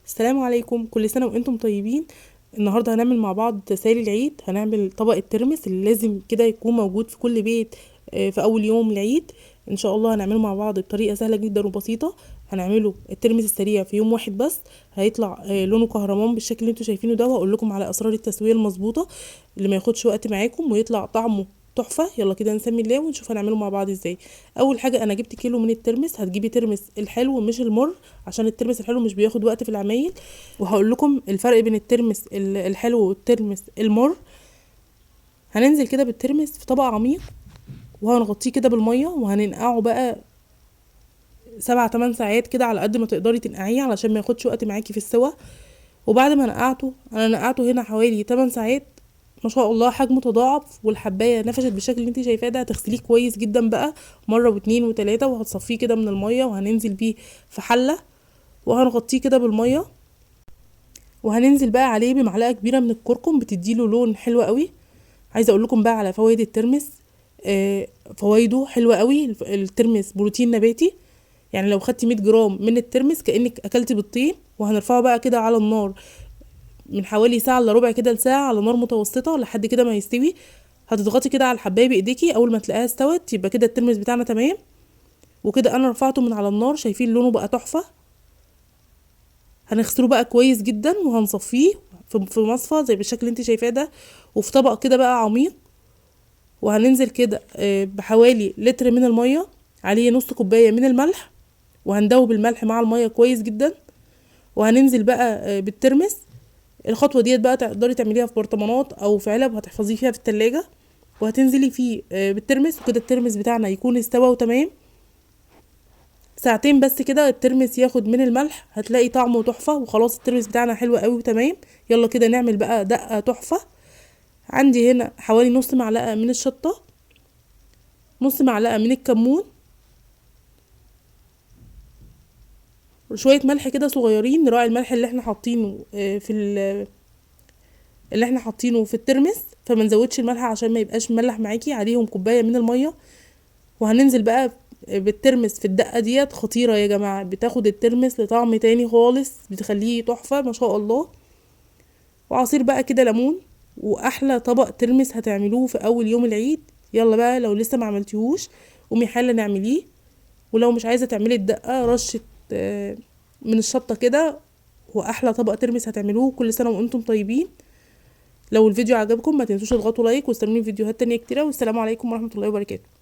السلام عليكم، كل سنة وانتم طيبين. النهاردة هنعمل مع بعض تسالي العيد. هنعمل طبق الترمس اللي لازم كده يكون موجود في كل بيت في اول يوم العيد. ان شاء الله هنعمله مع بعض بطريقة سهلة جدا وبسيطة. هنعمله الترمس السريع في يوم واحد بس. هيطلع لونه كهرمان بالشكل اللي انتم شايفينه ده، وهقول لكم على اسرار التسوية المظبوطة اللي ما ياخدش وقت معاكم ويطلع طعمه تحفة. يلا كده نسمي الله ونشوف هنعمله مع بعض ازاي. اول حاجة انا جبت كيلو من الترمس. هتجيبي ترمس الحلو مش المر، عشان الترمس الحلو مش بياخد وقت في العمايل. وهقول لكم الفرق بين الترمس الحلو والترمس المر. هننزل كده بالترمس في طبق عميق، وهنغطيه كده بالميه، وهننقعه بقى 7 8 ساعات كده على قد ما تقدري تنقعيه علشان ما ياخدش وقت معاكي في السوا. وبعد ما نقعته، انا نقعته هنا حوالي 8 ساعات. ما شاء الله حجمه تضاعف، والحبايه نفشت بالشكل اللي انت شايفاه ده. هتغسليه كويس جدا بقى مره واتنين وتلاته، وهتصفيه كده من الميه، وهننزل بيه في حله، وهنغطيه كده بالميه. وهننزل بقى عليه بمعلقه كبيره من الكركم، بتديله لون حلو قوي. عايزه اقول لكم بقى على فوائد الترمس. فوائده حلوه قوي. الترمس بروتين نباتي، يعني لو خدتي 100 جرام من الترمس كانك اكلتي بالطين. وهنرفعه بقى كده على النار من حوالي ساعه الا ربع كده لساعه على نار متوسطه لحد كده ما يستوي. هتضغطي كده على الحبايه بايديكي، اول ما تلاقيها استوت يبقى كده الترمس بتاعنا تمام. وكده انا رفعته من على النار، شايفين لونه بقى تحفه. هنغسله بقى كويس جدا وهنصفيه في مصفى زي بالشكل اللي انت شايفاه ده، وفي طبق كده بقى عميق. وهننزل كده بحوالي لتر من الميه، عليه نص كوبايه من الملح، وهندوب الملح مع الميه كويس جدا. وهننزل بقى بالترمس. الخطوه ديت بقى تقدري تعمليها في برطمانات او في علب هتحفظيه فيها في التلاجة. وهتنزلي فيه بالترمس، وكده الترمس بتاعنا يكون استوى وتمام. ساعتين بس كده الترمس ياخد من الملح، هتلاقي طعمه تحفه. وخلاص الترمس بتاعنا حلو قوي وتمام. يلا كده نعمل بقى دقه تحفه. عندي هنا حوالي نص معلقه من الشطه، نص معلقه من الكمون، وشويه ملح كده صغيرين. نراعي الملح اللي احنا حاطينه اللي احنا حاطينه في الترمس، فما نزودش الملح عشان ما يبقاش مملح معاكي. عليهم كوبايه من الميه. وهننزل بقى بالترمس في الدقه ديت. خطيره يا جماعه، بتاخد الترمس لطعم تاني خالص، بتخليه تحفه ما شاء الله. وعصير بقى كده ليمون، واحلى طبق ترمس هتعملوه في اول يوم العيد. يلا بقى لو لسه ما عملتيهوش قومي حالا نعمليه. ولو مش عايزه تعملي الدقه، رشه من الشطه كده، واحلى طبق ترمس هتعملوه. كل سنه وانتم طيبين. لو الفيديو عجبكم ما تنسوش تضغطوا لايك، واستنوني فيديوهات تانية كتيره. والسلام عليكم ورحمه الله وبركاته.